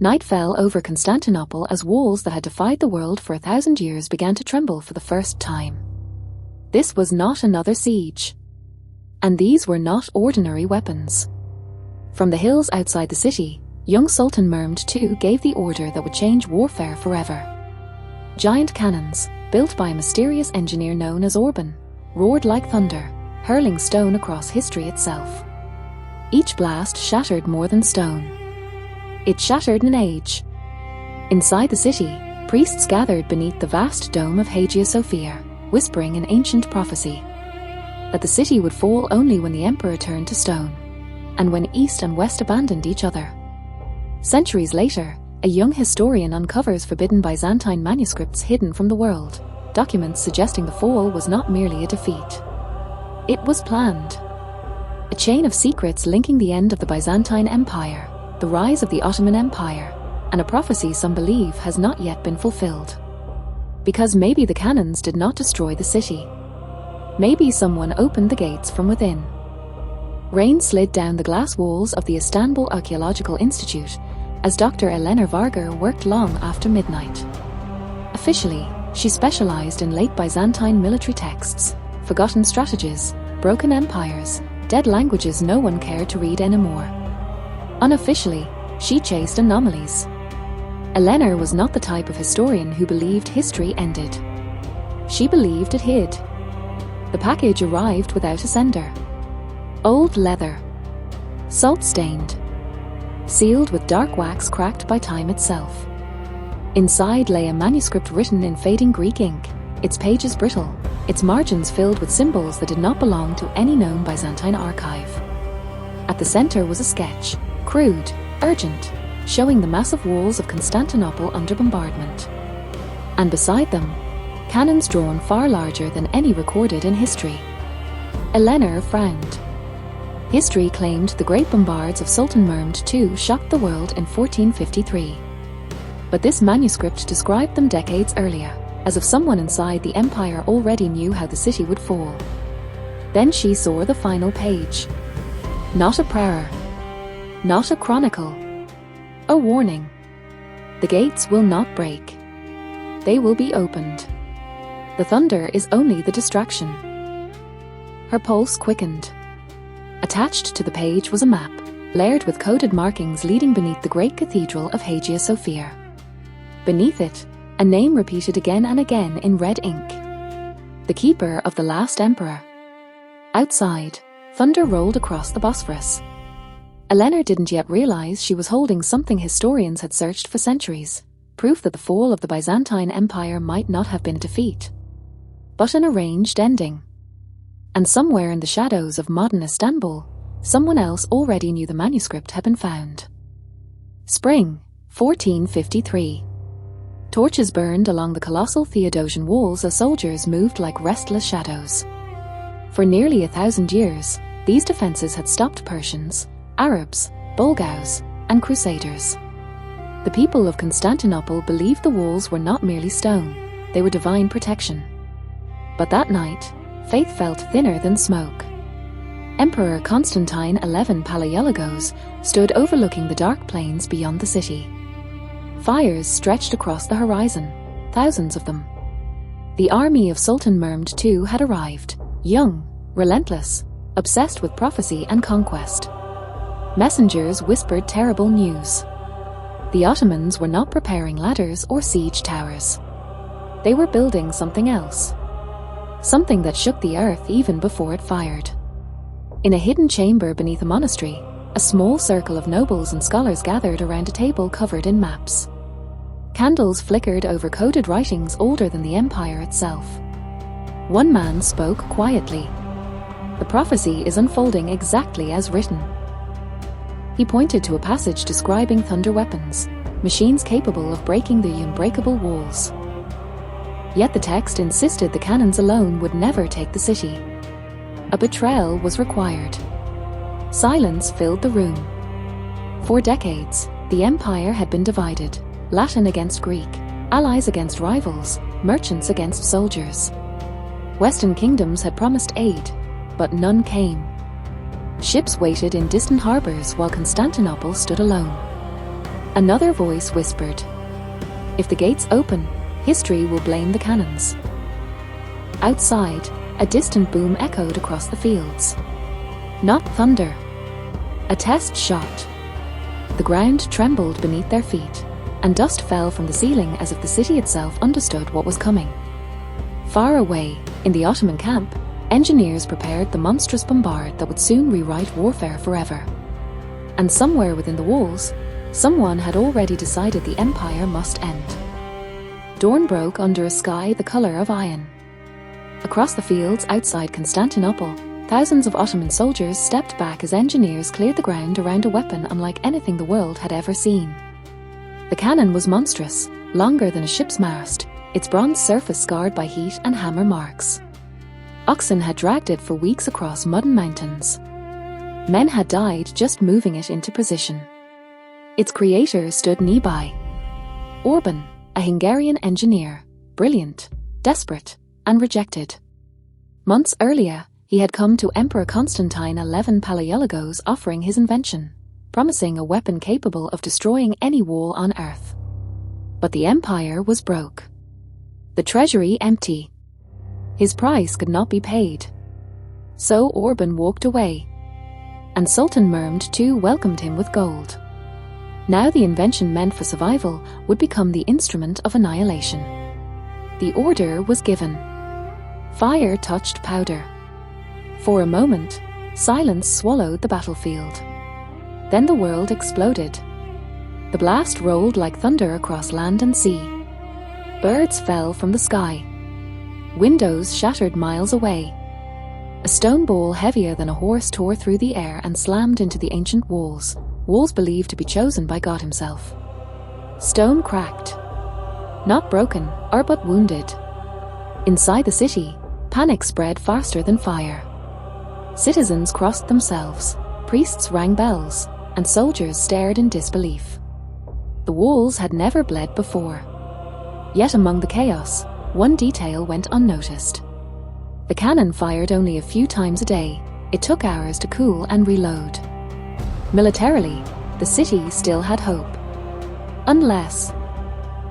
Night fell over Constantinople as walls that had defied the world for 1,000 years began to tremble for the first time. This was not another siege. And these were not ordinary weapons. From the hills outside the city, young Sultan Mehmed II gave the order that would change warfare forever. Giant cannons, built by a mysterious engineer known as Orban, roared like thunder, hurling stone across history itself. Each blast shattered more than stone. It shattered an age. Inside the city, priests gathered beneath the vast dome of Hagia Sophia, whispering an ancient prophecy. That the city would fall only when the emperor turned to stone, and when East and West abandoned each other. Centuries later, a young historian uncovers forbidden Byzantine manuscripts hidden from the world, documents suggesting the fall was not merely a defeat. It was planned. A chain of secrets linking the end of the Byzantine Empire, the rise of the Ottoman Empire, and a prophecy some believe has not yet been fulfilled. Because maybe the cannons did not destroy the city. Maybe someone opened the gates from within. Rain slid down the glass walls of the Istanbul Archaeological Institute as Dr. Elena Varga worked long after midnight. Officially, she specialized in late Byzantine military texts, forgotten strategies, broken empires, dead languages no one cared to read anymore. Unofficially, she chased anomalies. Elena was not the type of historian who believed history ended. She believed it hid. The package arrived without a sender. Old leather. Salt-stained. Sealed with dark wax cracked by time itself. Inside lay a manuscript written in fading Greek ink, its pages brittle, its margins filled with symbols that did not belong to any known Byzantine archive. At the center was a sketch, crude, urgent, showing the massive walls of Constantinople under bombardment. And beside them, cannons drawn far larger than any recorded in history. Elena frowned. History claimed the great bombards of Sultan Mehmed II shocked the world in 1453. But this manuscript described them decades earlier, as if someone inside the empire already knew how the city would fall. Then she saw the final page. Not a prayer. Not a chronicle. A warning. The gates will not break. They will be opened. The thunder is only the distraction. Her pulse quickened. Attached to the page was a map, layered with coded markings leading beneath the great cathedral of Hagia Sophia. Beneath it, a name repeated again and again in red ink. The keeper of the last emperor. Outside, thunder rolled across the Bosphorus. Elena didn't yet realize she was holding something historians had searched for centuries, proof that the fall of the Byzantine Empire might not have been a defeat, but an arranged ending. And somewhere in the shadows of modern Istanbul, someone else already knew the manuscript had been found. Spring, 1453. Torches burned along the colossal Theodosian walls as soldiers moved like restless shadows. For nearly 1,000 years, these defenses had stopped Persians, Arabs, Bulgars, and Crusaders. The people of Constantinople believed the walls were not merely stone, they were divine protection. But that night, faith felt thinner than smoke. Emperor Constantine XI Palaiologos stood overlooking the dark plains beyond the city. Fires stretched across the horizon, thousands of them. The army of Sultan Mehmed II had arrived, young, relentless, obsessed with prophecy and conquest. Messengers whispered terrible news. The Ottomans were not preparing ladders or siege towers. They were building something else. Something that shook the earth even before it fired. In a hidden chamber beneath a monastery, a small circle of nobles and scholars gathered around a table covered in maps. Candles flickered over coded writings older than the empire itself. One man spoke quietly. The prophecy is unfolding exactly as written. He pointed to a passage describing thunder weapons, machines capable of breaking the unbreakable walls. Yet the text insisted the cannons alone would never take the city. A betrayal was required. Silence filled the room. For decades, the empire had been divided, Latin against Greek, allies against rivals, merchants against soldiers. Western kingdoms had promised aid, but none came. Ships waited in distant harbors while Constantinople stood alone. Another voice whispered, "If the gates open, history will blame the cannons." Outside, a distant boom echoed across the fields. Not thunder. A test shot. The ground trembled beneath their feet, and dust fell from the ceiling as if the city itself understood what was coming. Far away, in the Ottoman camp, engineers prepared the monstrous bombard that would soon rewrite warfare forever. And somewhere within the walls, someone had already decided the empire must end. Dawn broke under a sky the color of iron. Across the fields outside Constantinople, thousands of Ottoman soldiers stepped back as engineers cleared the ground around a weapon unlike anything the world had ever seen. The cannon was monstrous, longer than a ship's mast, its bronze surface scarred by heat and hammer marks. Oxen had dragged it for weeks across mudden mountains. Men had died just moving it into position. Its creator stood nearby. Orban, a Hungarian engineer, brilliant, desperate, and rejected. Months earlier, he had come to Emperor Constantine XI Palaiologos offering his invention, promising a weapon capable of destroying any wall on earth. But the empire was broke. The treasury empty. His price could not be paid. So Orban walked away, and Sultan Mehmed II welcomed him with gold. Now the invention meant for survival would become the instrument of annihilation. The order was given. Fire touched powder. For a moment, silence swallowed the battlefield. Then the world exploded. The blast rolled like thunder across land and sea. Birds fell from the sky. Windows shattered miles away. A stone ball heavier than a horse tore through the air and slammed into the ancient walls believed to be chosen by God himself. Stone cracked. Not broken, but wounded. Inside the city, panic spread faster than fire. Citizens crossed themselves, priests rang bells, and soldiers stared in disbelief. The walls had never bled before. Yet among the chaos, one detail went unnoticed. The cannon fired only a few times a day. It took hours to cool and reload. Militarily, the city still had hope. Unless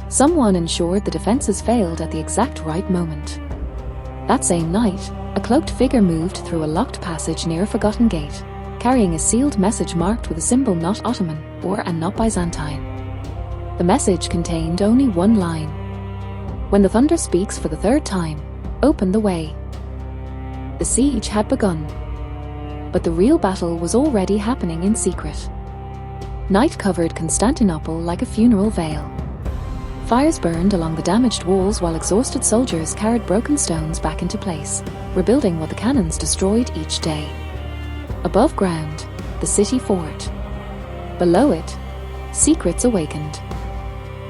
someone ensured the defenses failed at the exact right moment. That same night, a cloaked figure moved through a locked passage near a forgotten gate, carrying a sealed message marked with a symbol not Ottoman and not Byzantine. The message contained only one line. "When the thunder speaks for the third time, open the way." The siege had begun, but the real battle was already happening in secret. Night covered Constantinople like a funeral veil. Fires burned along the damaged walls while exhausted soldiers carried broken stones back into place, rebuilding what the cannons destroyed each day. Above ground, the city fort. Below it, secrets awakened.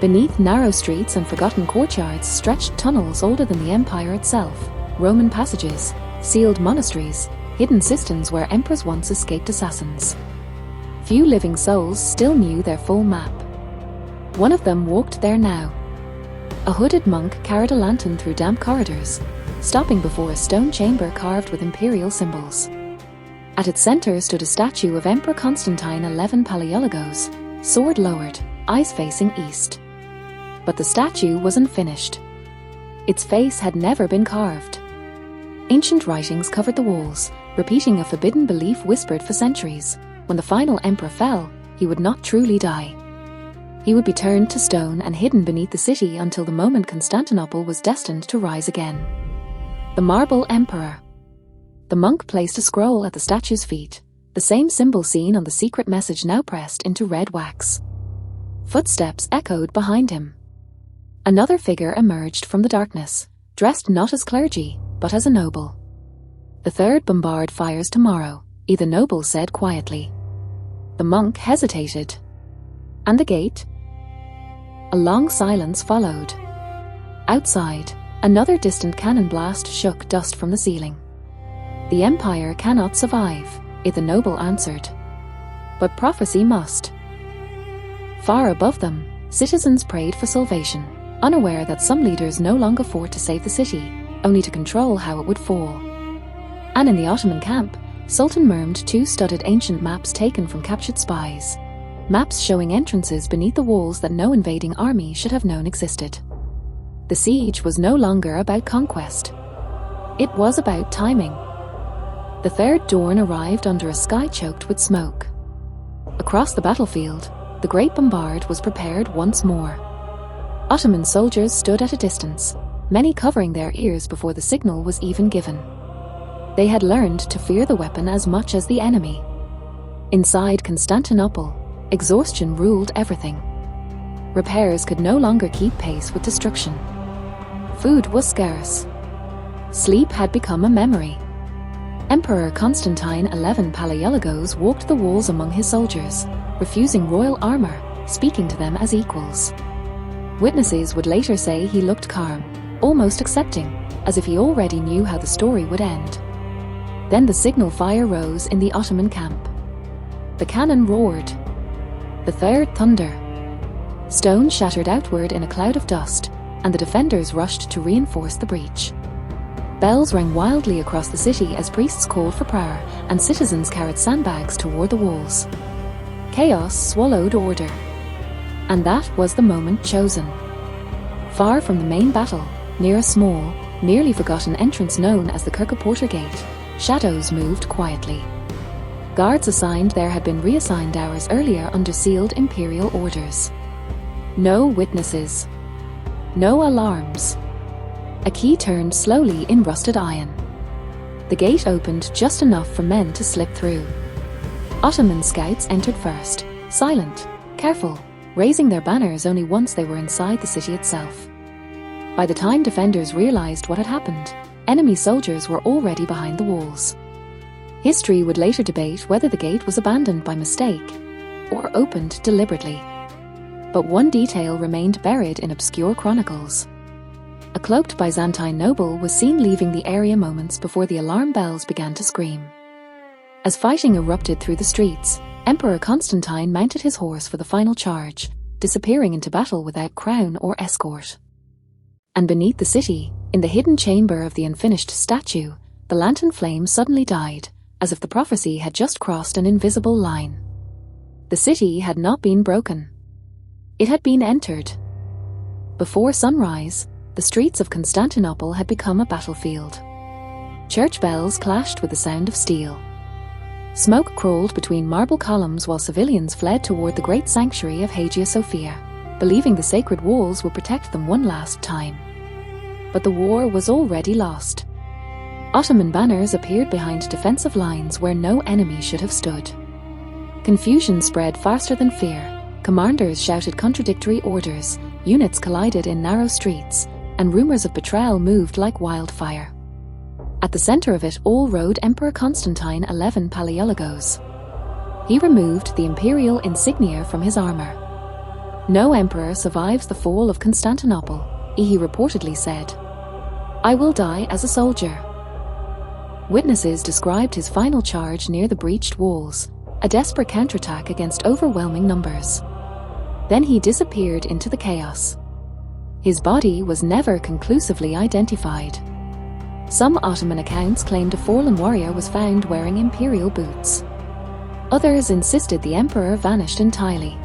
Beneath narrow streets and forgotten courtyards stretched tunnels older than the empire itself, Roman passages, sealed monasteries, hidden cisterns where emperors once escaped assassins. Few living souls still knew their full map. One of them walked there now. A hooded monk carried a lantern through damp corridors, stopping before a stone chamber carved with imperial symbols. At its center stood a statue of Emperor Constantine XI Palaiologos, sword lowered, eyes facing east. But the statue was unfinished. Its face had never been carved. Ancient writings covered the walls, repeating a forbidden belief whispered for centuries. When the final emperor fell, he would not truly die. He would be turned to stone and hidden beneath the city until the moment Constantinople was destined to rise again. The Marble Emperor. The monk placed a scroll at the statue's feet, the same symbol seen on the secret message now pressed into red wax. Footsteps echoed behind him. Another figure emerged from the darkness, dressed not as clergy, but as a noble. "The third bombard fires tomorrow," the noble said quietly. The monk hesitated. "And the gate?" A long silence followed. Outside, another distant cannon blast shook dust from the ceiling. "The empire cannot survive," the noble answered. "But prophecy must." Far above them, citizens prayed for salvation, unaware that some leaders no longer fought to save the city, only to control how it would fall. And in the Ottoman camp, Sultan Mehmed II studied ancient maps taken from captured spies. maps showing entrances beneath the walls that no invading army should have known existed. The siege was no longer about conquest. It was about timing. The third dawn arrived under a sky choked with smoke. Across the battlefield, the great bombard was prepared once more. Ottoman soldiers stood at a distance, many covering their ears before the signal was even given. They had learned to fear the weapon as much as the enemy. Inside Constantinople, exhaustion ruled everything. Repairs could no longer keep pace with destruction. Food was scarce. Sleep had become a memory. Emperor Constantine XI Palaiologos walked the walls among his soldiers, refusing royal armor, speaking to them as equals. Witnesses would later say he looked calm, almost accepting, as if he already knew how the story would end. Then the signal fire rose in the Ottoman camp. The cannon roared. The third thunder. Stone shattered outward in a cloud of dust, and the defenders rushed to reinforce the breach. Bells rang wildly across the city as priests called for prayer, and citizens carried sandbags toward the walls. Chaos swallowed order. And that was the moment chosen. Far from the main battle, near a small, nearly forgotten entrance known as the Kirkeporter Gate, shadows moved quietly. Guards assigned there had been reassigned hours earlier under sealed imperial orders. No witnesses. No alarms. A key turned slowly in rusted iron. The gate opened just enough for men to slip through. Ottoman scouts entered first, silent, careful, raising their banners only once they were inside the city itself. By the time defenders realized what had happened, enemy soldiers were already behind the walls. History would later debate whether the gate was abandoned by mistake or opened deliberately. But one detail remained buried in obscure chronicles. A cloaked Byzantine noble was seen leaving the area moments before the alarm bells began to scream. As fighting erupted through the streets, Emperor Constantine mounted his horse for the final charge, disappearing into battle without crown or escort. And beneath the city, in the hidden chamber of the unfinished statue, the lantern flame suddenly died, as if the prophecy had just crossed an invisible line. The city had not been broken. It had been entered. Before sunrise, the streets of Constantinople had become a battlefield. Church bells clashed with the sound of steel. Smoke crawled between marble columns while civilians fled toward the great sanctuary of Hagia Sophia, believing the sacred walls would protect them one last time. But the war was already lost. Ottoman banners appeared behind defensive lines where no enemy should have stood. Confusion spread faster than fear. Commanders shouted contradictory orders, units collided in narrow streets, and rumors of betrayal moved like wildfire. At the center of it all rode Emperor Constantine XI Palaiologos. He removed the imperial insignia from his armor. "No emperor survives the fall of Constantinople," he reportedly said. "I will die as a soldier." Witnesses described his final charge near the breached walls, a desperate counterattack against overwhelming numbers. Then he disappeared into the chaos. His body was never conclusively identified. Some Ottoman accounts claimed a fallen warrior was found wearing imperial boots. Others insisted the emperor vanished entirely.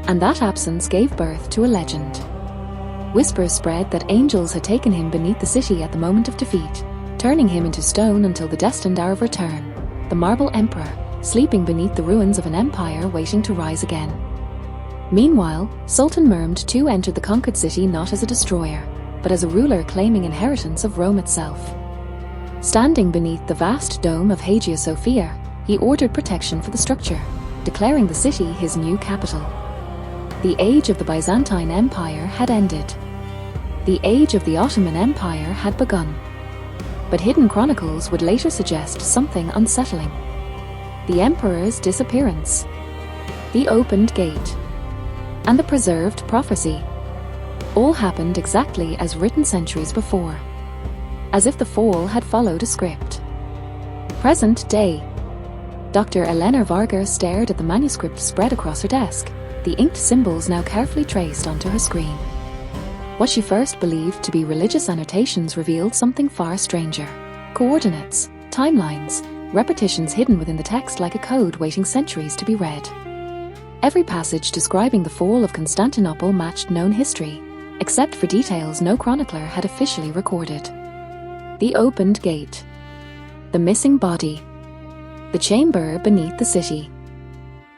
And that absence gave birth to a legend. Whispers spread that angels had taken him beneath the city at the moment of defeat, turning him into stone until the destined hour of return, the marble emperor, sleeping beneath the ruins of an empire waiting to rise again. Meanwhile, Sultan Mehmed II entered the conquered city not as a destroyer, but as a ruler claiming inheritance of Rome itself. Standing beneath the vast dome of Hagia Sophia, he ordered protection for the structure, declaring the city his new capital. The age of the Byzantine Empire had ended. The age of the Ottoman Empire had begun. But hidden chronicles would later suggest something unsettling. The emperor's disappearance, the opened gate, and the preserved prophecy all happened exactly as written centuries before, as if the fall had followed a script. Present day. Dr. Elena Varga stared at the manuscript spread across her desk, the inked symbols now carefully traced onto her screen. What she first believed to be religious annotations revealed something far stranger. Coordinates, timelines, repetitions hidden within the text like a code waiting centuries to be read. Every passage describing the fall of Constantinople matched known history, except for details no chronicler had officially recorded. The opened gate. The missing body. The chamber beneath the city.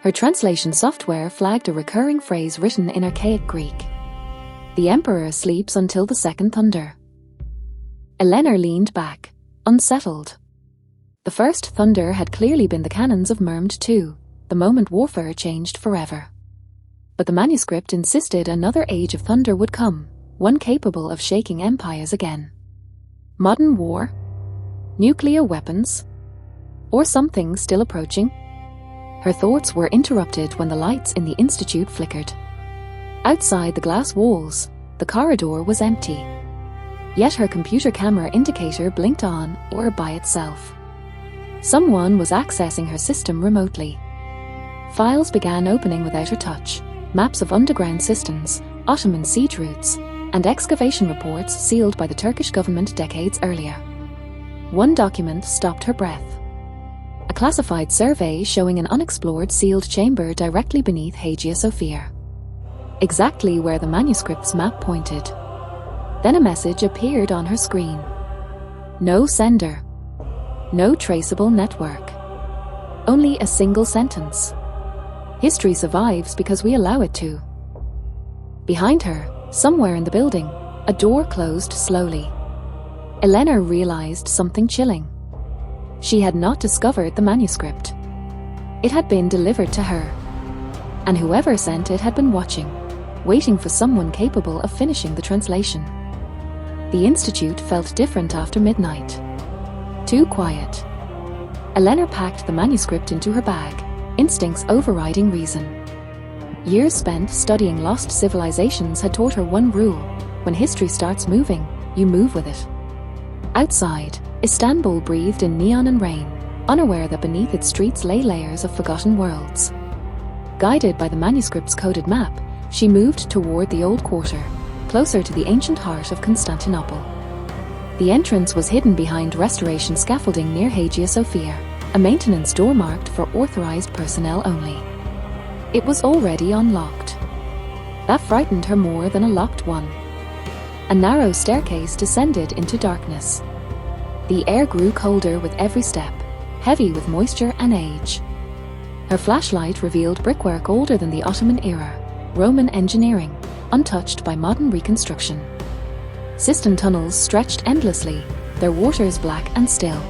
Her translation software flagged a recurring phrase written in archaic Greek. The emperor sleeps until the second thunder. Eleanor leaned back, unsettled. The first thunder had clearly been the cannons of Mehmed II, the moment warfare changed forever. But the manuscript insisted another age of thunder would come, one capable of shaking empires again. Modern war? Nuclear weapons? Or something still approaching? Her thoughts were interrupted when the lights in the institute flickered. Outside the glass walls, the corridor was empty. Yet her computer camera indicator blinked on or by itself. Someone was accessing her system remotely. Files began opening without her touch, maps of underground systems, Ottoman siege routes, and excavation reports sealed by the Turkish government decades earlier. One document stopped her breath. A classified survey showing an unexplored sealed chamber directly beneath Hagia Sophia. Exactly where the manuscript's map pointed. Then a message appeared on her screen. No sender. No traceable network. Only a single sentence. History survives because we allow it to. Behind her, somewhere in the building, a door closed slowly. Eleanor realized something chilling. She had not discovered the manuscript. It had been delivered to her. And whoever sent it had been watching, waiting for someone capable of finishing the translation. The institute felt different after midnight. Too quiet. Eleanor packed the manuscript into her bag, instincts overriding reason. Years spent studying lost civilizations had taught her one rule: when history starts moving, you move with it. Outside, Istanbul breathed in neon and rain, unaware that beneath its streets lay layers of forgotten worlds. Guided by the manuscript's coded map, she moved toward the old quarter, closer to the ancient heart of Constantinople. The entrance was hidden behind restoration scaffolding near Hagia Sophia, a maintenance door marked for authorized personnel only. It was already unlocked. That frightened her more than a locked one. A narrow staircase descended into darkness. The air grew colder with every step, heavy with moisture and age. Her flashlight revealed brickwork older than the Ottoman era, Roman engineering, untouched by modern reconstruction. Cistern tunnels stretched endlessly, their waters black and still.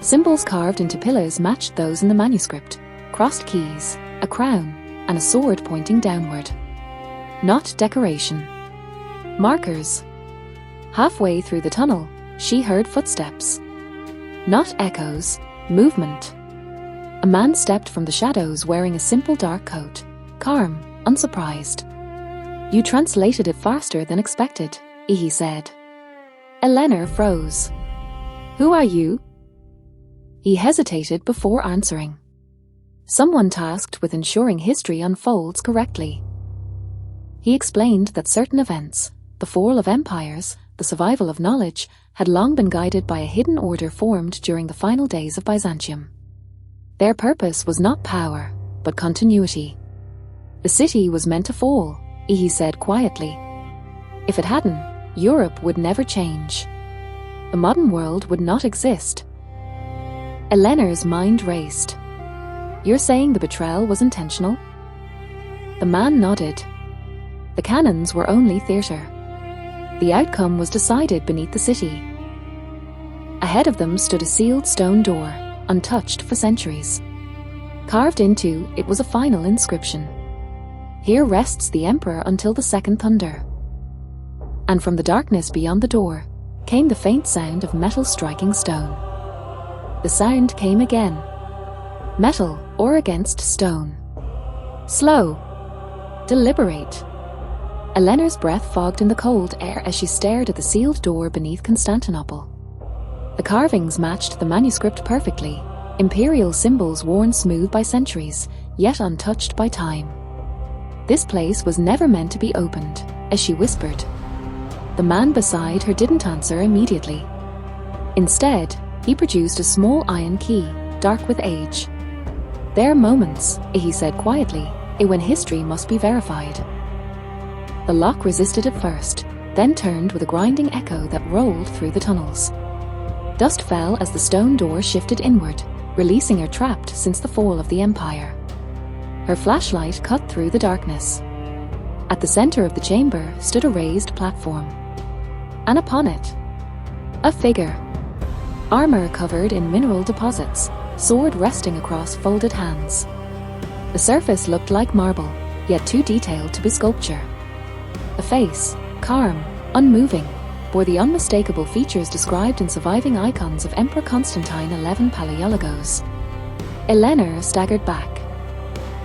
Symbols carved into pillars matched those in the manuscript: crossed keys, a crown, and a sword pointing downward. Not decoration. Markers. Halfway through the tunnel, she heard footsteps. Not echoes, movement. A man stepped from the shadows wearing a simple dark coat, calm, unsurprised. "You translated it faster than expected," he said. Eleanor froze. "Who are you?" He hesitated before answering. Someone tasked with ensuring history unfolds correctly. He explained that certain events, the fall of empires, the survival of knowledge, had long been guided by a hidden order formed during the final days of Byzantium. Their purpose was not power, but continuity. The city was meant to fall, he said quietly. If it hadn't, Europe would never change. The modern world would not exist. Eleanor's mind raced. "You're saying the betrayal was intentional?" The man nodded. The cannons were only theatre. The outcome was decided beneath the city. Ahead of them stood a sealed stone door, untouched for centuries. Carved into it was a final inscription. "Here rests the emperor until the second thunder." And from the darkness beyond the door came the faint sound of metal striking stone. The sound came again. Metal or against stone. Slow. Deliberate. Eleanor's breath fogged in the cold air as she stared at the sealed door beneath Constantinople. The carvings matched the manuscript perfectly, imperial symbols worn smooth by centuries, yet untouched by time. This place was never meant to be opened, as she whispered. The man beside her didn't answer immediately. Instead, he produced a small iron key, dark with age. "There are moments," he said quietly, when history must be verified. The lock resisted at first, then turned with a grinding echo that rolled through the tunnels. Dust fell as the stone door shifted inward, releasing her trapped since the fall of the empire. Her flashlight cut through the darkness. At the center of the chamber stood a raised platform. And upon it, a figure. Armor covered in mineral deposits, sword resting across folded hands. The surface looked like marble, yet too detailed to be sculpture. A face, calm, unmoving, bore the unmistakable features described in surviving icons of Emperor Constantine XI Palaiologos. Eleanor staggered back.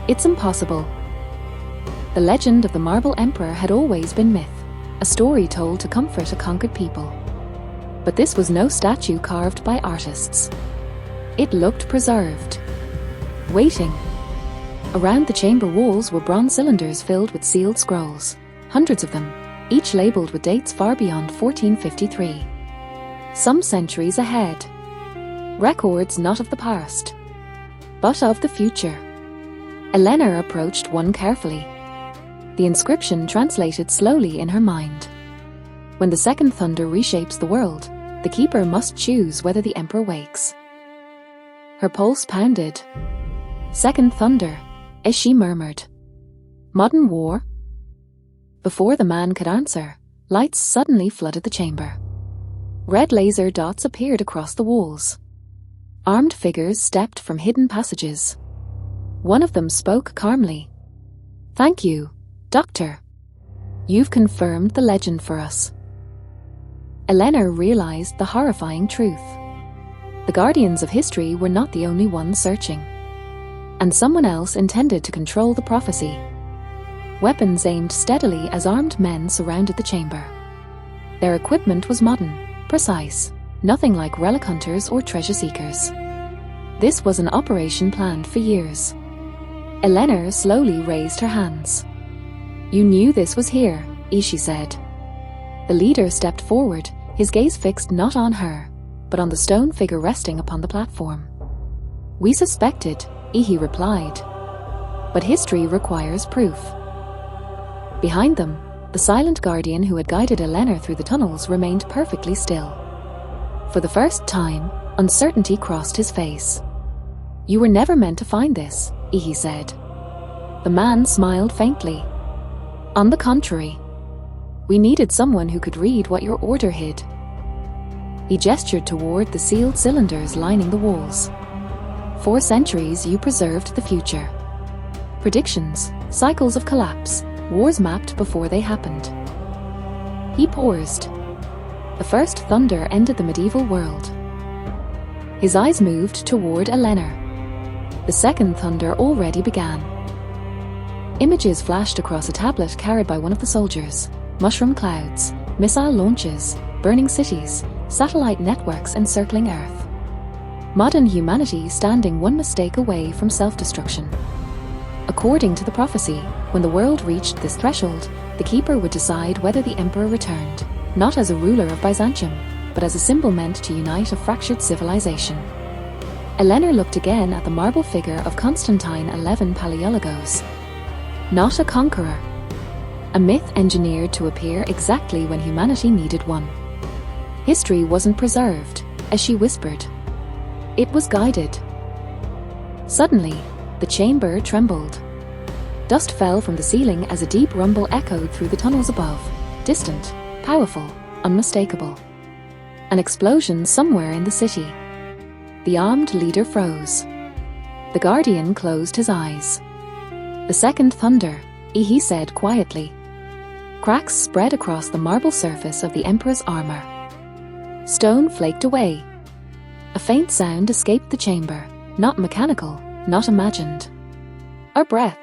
It's impossible. The legend of the Marble Emperor had always been myth, a story told to comfort a conquered people. But this was no statue carved by artists. It looked preserved, waiting. Around the chamber walls were bronze cylinders filled with sealed scrolls, hundreds of them, each labeled with dates far beyond 1453. Some centuries ahead. Records not of the past, but of the future. Eleanor approached one carefully. The inscription translated slowly in her mind. When the second thunder reshapes the world, the keeper must choose whether the emperor wakes. Her pulse pounded. Second thunder, as she murmured. Modern war? Before the man could answer, lights suddenly flooded the chamber. Red laser dots appeared across the walls. Armed figures stepped from hidden passages. One of them spoke calmly. "Thank you, Doctor. You've confirmed the legend for us." Eleanor realized the horrifying truth. The guardians of history were not the only ones searching. And someone else intended to control the prophecy. Weapons aimed steadily as armed men surrounded the chamber. Their equipment was modern, precise, nothing like relic hunters or treasure seekers. This was an operation planned for years. Eleanor slowly raised her hands. "You knew this was here," she said. The leader stepped forward, his gaze fixed not on her, but on the stone figure resting upon the platform. "We suspected," he replied. "But history requires proof." Behind them, the silent guardian who had guided Eleanor through the tunnels remained perfectly still. For the first time, uncertainty crossed his face. "You were never meant to find this," he said. The man smiled faintly. "On the contrary, we needed someone who could read what your order hid." He gestured toward the sealed cylinders lining the walls. "For centuries you preserved the future. Predictions, cycles of collapse, wars mapped before they happened." He paused. The first thunder ended the medieval world. His eyes moved toward Eleanor. The second thunder already began. Images flashed across a tablet carried by one of the soldiers. Mushroom clouds, missile launches, burning cities, satellite networks encircling Earth. Modern humanity standing one mistake away from self-destruction. According to the prophecy, when the world reached this threshold, the keeper would decide whether the emperor returned, not as a ruler of Byzantium, but as a symbol meant to unite a fractured civilization. Eleanor looked again at the marble figure of Constantine XI Palaiologos. Not a conqueror. A myth engineered to appear exactly when humanity needed one. History wasn't preserved, as she whispered. It was guided. Suddenly, the chamber trembled. Dust fell from the ceiling as a deep rumble echoed through the tunnels above, distant, powerful, unmistakable. An explosion somewhere in the city. The armed leader froze. The guardian closed his eyes. "The second thunder," he said quietly. Cracks spread across the marble surface of the emperor's armor. Stone flaked away. A faint sound escaped the chamber, not mechanical, not imagined. A breath.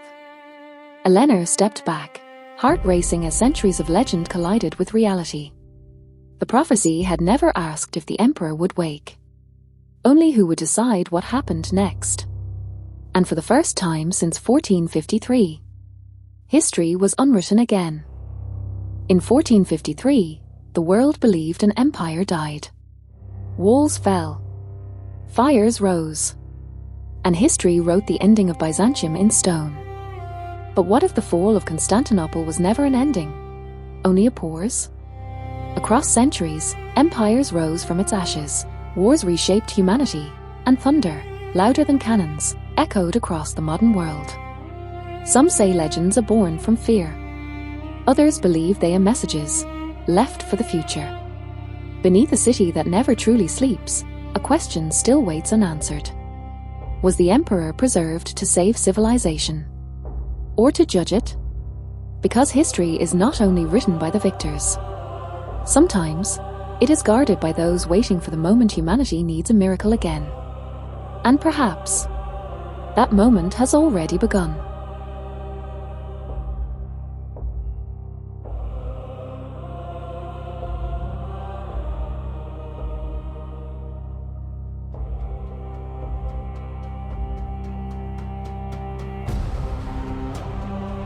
Eleanor stepped back, heart racing as centuries of legend collided with reality. The prophecy had never asked if the emperor would wake. Only who would decide what happened next. And for the first time since 1453, history was unwritten again. In 1453, the world believed an empire died. Walls fell. Fires rose. And history wrote the ending of Byzantium in stone. But what if the fall of Constantinople was never an ending, only a pause? Across centuries, empires rose from its ashes, wars reshaped humanity, and thunder, louder than cannons, echoed across the modern world. Some say legends are born from fear. Others believe they are messages, left for the future. Beneath a city that never truly sleeps, a question still waits unanswered. Was the emperor preserved to save civilization, or to judge it? Because history is not only written by the victors. Sometimes, it is guarded by those waiting for the moment humanity needs a miracle again. And perhaps, that moment has already begun.